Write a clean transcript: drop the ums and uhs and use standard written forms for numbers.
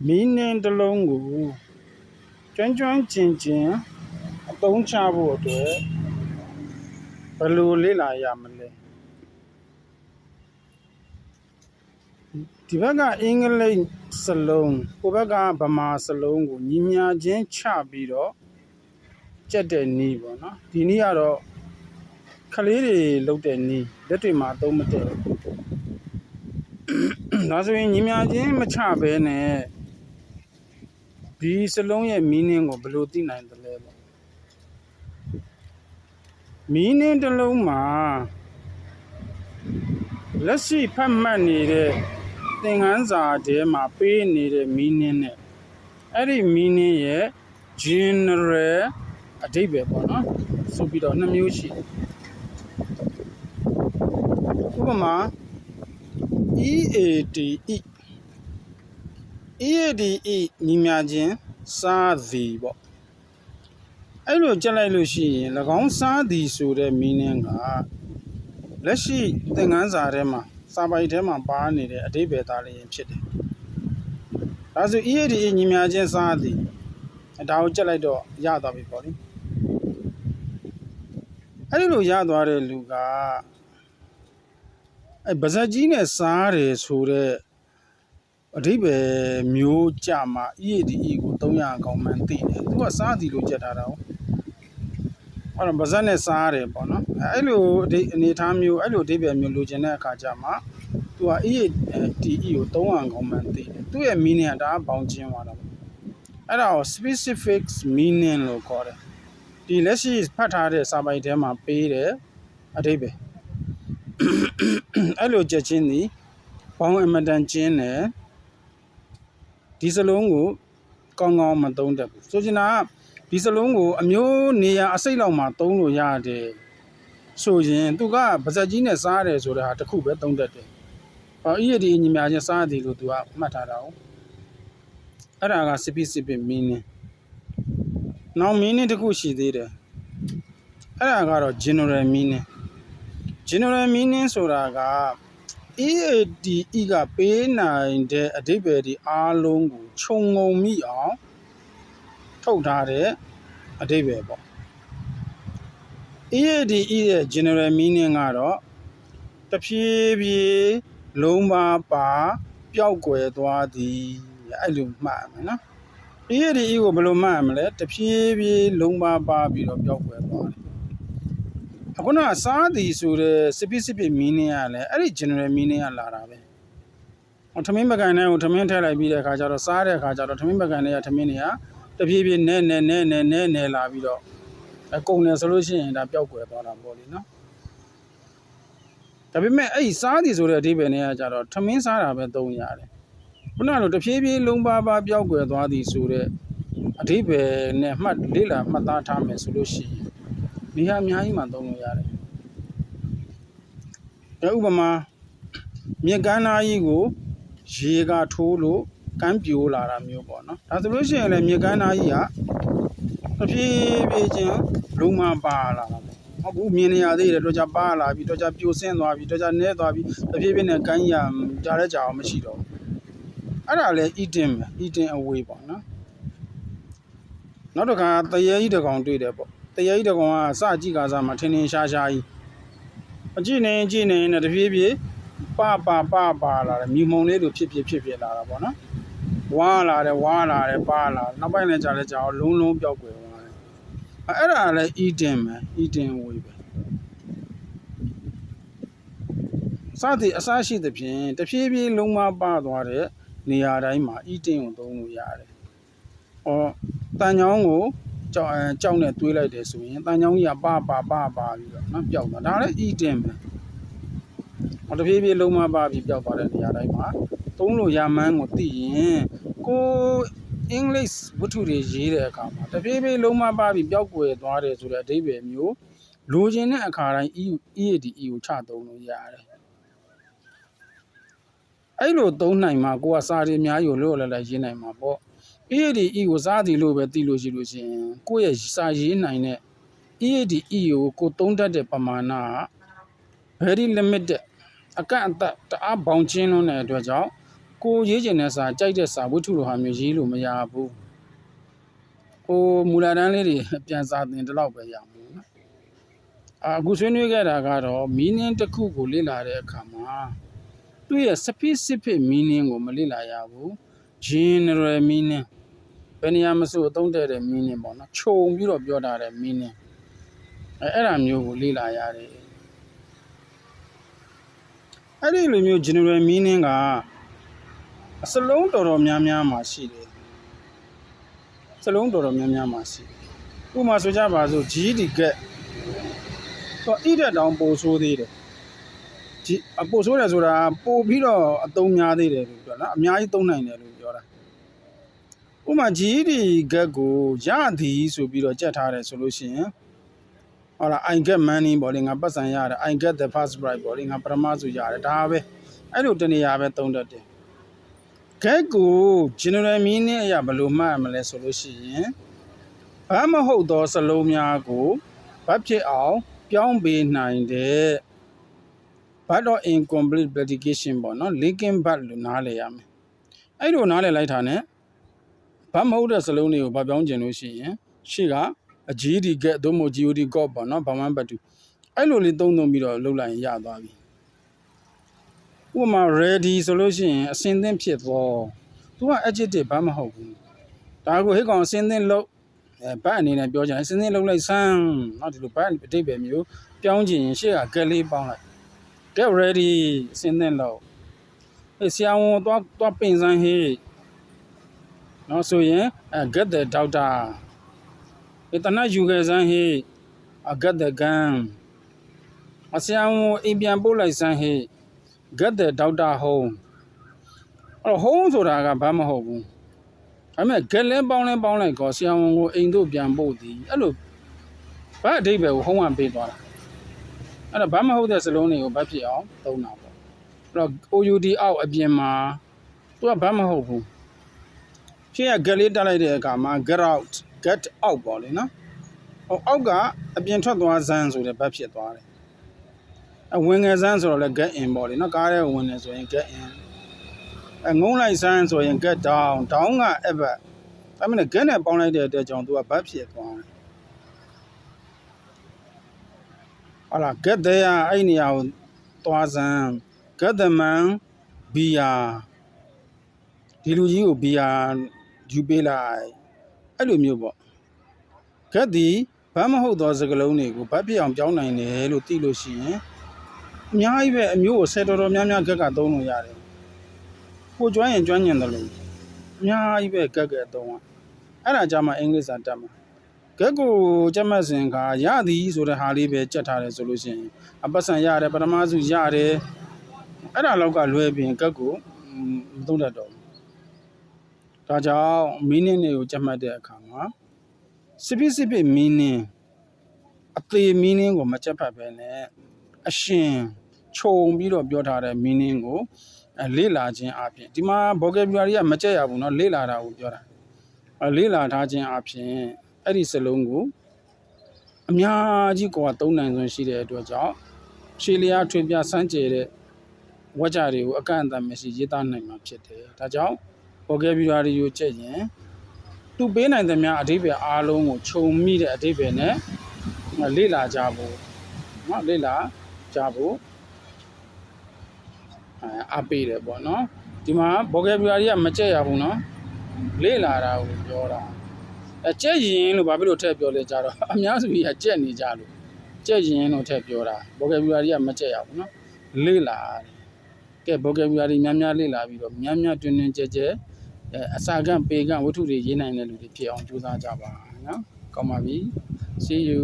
မီးနှင်းတစ်လုံးကိုကျွမ်းကျွမ်းကျင်ကျင်အသုံးချဖို့အတွက်ဘယ်လိုလေ့လာရမလဲဒီဘက်ကအင်္ဂလိပ်စလုံးဟိုဘက်ကဗမာစလုံးကိုညီမျှချင်းချပြီးတော့ကြက်တဲ့နည်းပေါ့နော်ဒီနည်းကတော့ခလေးတွေလုပ်တဲ့နည်းလက်တွေမှာအသုံးမတည့်ဘူးဒါဆိုရင်ညီမျှချင်းမချဘဲနဲ့ဒီစလုံးရဲ့မီးနှင်းကိုဘယ်လိုသိနိုင်သလဲပေါ့မီးနှင်းတစ်လုံးမှာလက်ရှိဖတ်မှတ်နေတဲ့သင်ခန်းစာထဲမှာပေးနေတဲ့မီးနှင်းနဲ့အဲ့ဒီမီးနှင်းရဲ့ general အဓိပ္ပာယ်ပေါ့နော်ဆိုပြီးတော့နှစ်မျိုးရှိတယ်ဥပမာ EADE ညီမျှချင်းစားသည်ပေါ့အဲ့လိုကြက်လိုက်လို့ရှိရင်၎င်းစားသည်ဆိုတဲ့မီးနှင်းကလက်ရှိသင်ခန်းစာထဲမှာစာပိုက်ထဲမှာပါနေတဲ့အဓိပ္ပာယ်သားလေးဖြစ်တယ်ဒါဆို EADE ညီမျှချင်းစားသည်ဒါကိုကြက်လိုက်တော့ရသွားပြီပေါ့လေအဲ့ဒီလိုရသွားတဲ့လူကအဲ့ဗဇက်ကြီးနဲ့စားတယ်ဆိုတဲ့အဓိပ္ပာယ်မျိုးကြမှာ EADE ကို300အကောင်မှန်သိတယ်သူကစားသည်လို့ကြက်ထားတာအဲ့တော့ဗဇက်နဲ့စားတယ်ပေါ့နော်အဲ့လိုအနေထားမျိုးအဲ့လိုအဓိပ္ပာယ်မျိုးလိုချင်တဲ့အခါကျမှသူက EADE ကို300အကောင်မှန်သိတယ်သူ့ရဲ့ meaning ကဒါကပေါင်းချင်းသွားတာအဲ့ဒါကို specific meaning လို့ခေါ်တယ်ဒီလက်ရှိဖတ်ထားတဲ့စာပိုက်ထဲမှာပေးတဲ့အဓိပ္ပာယ်အဲ့လိုကြက်ချင်းသည်ပေါင်းအမတန်ကျင်းတယ်ဒီစလုံးကိုကောင်းကောင်းမသုံးတတ်ဘူးဆိုချင်တာကဒီစလုံးကိုအမျိုးနေရာအစိတ်လောက်မှာသုံးလို့ရတယ်ဆိုရင်သူကဗဇက်ကြီးနဲ့စားတယ်ဆိုတဲ့ဟာတစ်ခုပဲသုံးတတ်တယ်ဟော EADE ညီမျှချင်းစားတယ်လို့သူကမှတ်ထားတာဟုတ်အဲ့ဒါက specific meaning နောက် meaning တစ်ခုရှိသေးတယ်အဲ့ဒါကတော့ general meaningဆိုတာက EADE ကပေးနိုင်တဲ့အဓိပ္ပာယ်ဒီအားလုံးကိုခြုံငုံမိအောင်ထုတ်ထားတဲ့အဓိပ္ပာယ်ပေါ့ EADE ရဲ့ general meaning ကတော့တဖြည်းဖြည်းလုံးပါပါပျောက်ကွယ်သွားသည်အဲ့လိုမှတ်ရမယ်နော် EADE ကိုဘယ်လိုမှတ်ရမလဲတဖြည်းဖြည်းလုံးပါပါပြီးတော့ပျောက်ကွယ်သွားတယ်အခုနကစားသည်ဆိုတဲ့ specific meaning ကလည်းအဲ့ဒီ general meaning ကလာတာပဲထမင်းပကံထဲကိုထမင်းထည့်လိုက်ပြီးတဲ့အခါကျတော့စားတဲ့အခါကျတော့ထမင်းပကံထဲကထမင်းတွေကတဖြည်းဖြည်းနဲလာပြီးတော့ကုန်တယ်ဆိုလို့ရှိရင်ဒါပျောက်ကွယ်သွားတာပေါ့လေနော်ဒါပေမဲ့အဲ့ဒီစားသည်ဆိုတဲ့အဓိပ္ပာယ်နဲ့ကကျတော့ထမင်းစားတာပဲသုံးရတယ်ခုနကလိုတဖြည်းဖြည်းလုံးပါပါပျောက်ကွယ်သွားသည်ဆိုတဲ့အဓိပ္ပာယ်နဲ့လေ့လာမှတ်သားထားမယ်ဆိုလို့ရှိရင်ဒီဟာအများကြီးမှသုံးလို့ရတယ်ဥပမာမြေကမ်းသားကြီးကိုရေကထိုးလို့ကမ်းပြိုလာတာမျိုးပေါ့နော်ဒါဆိုလို့ရှိရင်လည်းမြေကမ်းသားကြီးကတဖြည်းဖြည်းချင်းလုံးမပါလာတာဟုတ်ဘူးမြင်နေရသေးတယ်တော့ကြပါလာပြီတော့ကြပြိုဆင်းသွားပြီတော့ကြနဲသွားပြီတဖြည်းဖြည်းနဲ့ကမ်းကြီးကကြားလဲကြအောင်မရှိတော့ဘူးအဲ့ဒါလည်း eating away ပေါ့နော်နောက်တစ်ခါတရေကြီးတစ်ကောင်တွေ့တယ်ပေါ့တရေကြီးတစ်ကောင်ကစကြည့်ကစားမှာထင်းထင်းရှားရှားကြီးအကြည့်နေနဲ့တဖြည်းဖြည်းပါလာတယ်မြူမုံလေးလိုဖြစ်လာတာပေါ့နော်ဝါလာတယ်ပါလာနောက်ပိုင်းလည်းကြာလဲကြာအောင်လုံးပျောက်ကွယ်သွားတယ်အဲ့ဒါလည်း eating away ပဲစသည်အစရှိသဖြင့်တဖြည်းဖြည်းလုံးမပါသွားတဲ့နေရာတိုင်းမှာ eating ကိုသုံးလို့ရတယ်တန်ချောင်းကိုကြောက်နဲ့တွေးလိုက်တယ်ဆိုရင်တန်ချောင်းကြီးကပါပြီးတော့နော်ပျောက်သွားဒါလည်း eating ပဲတဖြည်းဖြည်းလုံးမပါပြီးပျောက်သွားတဲ့နေရာတိုင်းမှာသုံးလို့ရမှန်းကိုသိရင်ကိုအင်္ဂလိပ်ဝတ္ထုတွေရေးတဲ့အခါမှာတဖြည်းဖြည်းလုံးမပါပြီးပျောက်ကွယ်သွားတယ်ဆိုတဲ့အဓိပ္ပာယ်မျိုးလိုချင်တဲ့အခါတိုင်း EADE ကိုချသုံးလို့ရတယ်အဲ့လိုသုံးနိုင်မှာကိုကစာရီအများကြီးကိုလွတ်လွတ်လပ်လပ်ရေးနိုင်မှာပေါ့ EADE ကိုစားသည်လို့ပဲသိလို့ရှိလို့ရှင်ကိုယ့်ရဲ့စာရေးနိုင်တဲ့ EADE ကိုသုံးတတ်တဲ့ပမာဏက very limited အကန့်အသတ်တအားဘောင်ချင်းလွန်းတဲ့အတွက်ကြောင့် ကိုရေးကျင်တဲ့စာကြိုက်တဲ့စာဝိထုလိုဟာမျိုးရေးလို့မရဘူးကိုမူလာတန်းလေးတွေပြန်စာသင်တလောက်ပဲရမှာနော်အခုဆွေးနွေးခဲ့တာကတော့ meaning တစ်ခုကိုလေ့လာတဲ့အခါမှာသူ့ရဲ့ specific meaning ကိုမလေ့လာရဘူး general meaning ဘယ်နေရာမှာဆိုအသုံးတည့်တဲ့ meaning ပေါ့နော်ခြုံပြီးတော့ပြောထားတဲ့ meaning အဲ့ဒါမျိုးကိုလေ့လာရတယ်အဲ့ဒီလိုမျိုး general meaning ကစလုံးတော်တော်များများမှာရှိတယ်စလုံးတော်တော်များများမှာရှိတယ်ဥပမာဆိုကြပါစို့ GD get တော့ဣတဲ့တောင်ပို့ဆိုးသေးတယ်ဒီပို့ဆိုးတယ်ဆိုတာပို့ပြီးတော့အသုံးများသေးတယ်လို့ပြောနော်အများကြီးသုံးနိုင်တယ်လို့ပြောတာဥပမာ GD get ကိုရသည်ဆိုပြီးတော့ကြက်ထားတယ်ဆိုလို့ရှိရင်ဟုတ်လား I get money ပေါ့လေငါပတ်စံရတယ် I get the first prize ပေါ့လေငါပထမဆိုရတယ်ဒါပဲအဲ့လိုတနေရာပဲသုံးတတ်တယ် get ကို general meaning အရာဘယ်လိုမှတ်ရမလဲဆိုလို့ရှိရင်ဘာမဟုတ်သောစလုံးများကိုဘာဖြစ်အောင်ပြောင်းပေးနိုင်တဲ့ but of incomplete predication ပေါ့နော် linking but လို့နားလည်ရမယ်အဲ့လိုနားလည်လိုက်တာ ਨੇ ဘာမဟုတ်တဲ့စလုံးတွေကိုဘာပြောင်းကျင်လို့ရှိရင်ရှေ့က GD get သို့မဟုတ် GOD got ပေါ့နော်ဘာမှမပတ်တူအဲ့လိုလေးသုံးပြီးတော့လုပ်လိုက်ရင်ရသွားပြီဥပမာ ready ဆိုလို့ရှိရင်အစင်သင့်ဖြစ်သွားသူက adjective ဘာမဟုတ်ဘူးဒါကိုဟိတ်ကောင်အစင်သင့်လုပ်ဘတ်အနေနဲ့ပြောကြတယ်အစင်သင့်လုပ်လိုက်စမ်းနော်ဒီလိုဘတ်အတိတ်ပဲမျိုးပြောင်းကျင်ရင်ရှေ့က get လေးပေါင်းလိုက် get ready အစင်သင့်လုပ်ဆရာဝန်သွားပင်စမ်းဟေးနော်ဆိုရင်get the doctor တနတ်ယူခဲ့စမ်းဟေးget the gun ဆရာဝန်အိမ်ပြန်ပို့လိုက်စမ်းဟေးget the doctor home အဲ့တော့ home ဆိုတာကဘာမဟုတ်ဘူးဒါပေမဲ့ get လဲပေါင်းလိုက်ကောဆရာဝန်ကိုအိမ်တို့ပြန်ပို့သည်အဲ့လိုဘာအဓိပ္ပာယ်ကို home ကပေးသွားတာအဲ့တော့ဘာမဟုတ်တဲ့စလုံးတွေကိုဘာဖြစ်အောင်သုံးတာပေါ့အဲ့တော့ OUD အောက်အပြင်မှာသူကဘာမဟုတ်ဘူးရှင်းရ get လေးတက်လိုက်တဲ့အခါမှာ get out ပေါ့လေနော်အောက်ကအပြင်ထွက်သွားစမ်းဆိုတဲ့ဘာဖြစ်သွားတယ်ဝင်ငယ်စမ်းဆိုတော့လည်း get in ပေါ့လေနော်ကားထဲဝင်နေဆိုရင် get in ငုံးလိုက်စမ်းဆိုရင် get down က အဲ့ဘက်ဒါမှမဟုတ် get နဲ့ပေါင်းလိုက်တဲ့အတွက်ကြောင့်သူကဘာဖြစ်သွားတယ်ဟုတ်လား get there အဲ့နေရာကိုသွားစမ်း get the man beer ဒီလူကြီးကို beer ယူပေးလိုက်အဲ့လိုမျိုးပေါ့ get ဒီဘာမဟုတ်သောစကားလုံးတွေကိုဘာဖြစ်အောင်ပြောင်းနိုင်တယ်လို့သိလို့ရှိရင်အများကြီးပဲအမျိုးကိုဆက်တော်များများ get ကသုံးလို့ရတယ်ကိုကျွမ်းရင်ကျွမ်းကျင်တယ်လို့အများကြီးပဲ get သုံးอ่ะအဲ့ဒါကြမှာအင်္ဂလိပ်စာတတ်မှာ get ကိုကြက်မှတ်စဉ်ကရသည်ဆိုတဲ့ဟာလေးပဲကြက်ထားတယ်ဆိုလို့ရှိရင်အပတ်စံရတယ်ပထမစုရတယ်အဲ့ဒါလောက်ကလွဲပြီး get ကိုမသုံးတတ်တော့ဘူးဒါကြောင့် meaning တွေကိုကြက်မှတ်တဲ့အခါမှာ specific meaning အသေး meaning ကိုမကြက်ဖတ်ပဲနဲ့အရှင်ခြုံပြီးတော့ပြောထားတဲ့ meaning ကိုလေ့လာခြင်းအပြင်ဒီမှာ vocabulary ကမကြက်ရဘူးเนาะလေ့လာတာကိုပြောတာလေ့လာထားခြင်းအပြင်အဲ့ဒီစလုံးကိုအများကြီးကိုသုံးနိုင်စွမ်းရှိတဲ့အတွက်ကြောင့်ရှေးလျားထွေပြစမ်းကြဲတဲ့ဝါကြတွေကိုအကန့်အသတ်မရှိရေးသားနိုင်မှာဖြစ်တယ်ဒါကြောင့် vocabulary ကိုကြက်ရင်သူပေးနိုင်သမျှအဓိပ္ပာယ်အားလုံးကိုခြုံမိတဲ့အဓိပ္ပာယ်နဲ့လေ့လာကြဖို့เนาะလေ့လာကြဖို့အားပေးတယ်ပေါ့နော်ဒီမှာ vocabulary ကမကြက်ရဘူးเนาะလေ့လာတာကိုပြောတာကြက်ရင်လို့ဘာဖြစ်လို့ထည့်ပြောလဲကြတော့အများစုကြီးကကြက်နေကြလို့ကြက်ရင်လို့ထည့်ပြောတာ vocabulary ကမကြက်ရဘူးเนาะလေ့လာကဲ vocabulary များများလေ့လာပြီးတော့များများတွင်တွင်ကြက်ကြက်အစာကပေကဝတ္ထုတွေရေးနိုင်တဲ့လူတွေဖြစ်အောင်ကြိုးစားကြပါနော်ကောင်းပါပြီ see you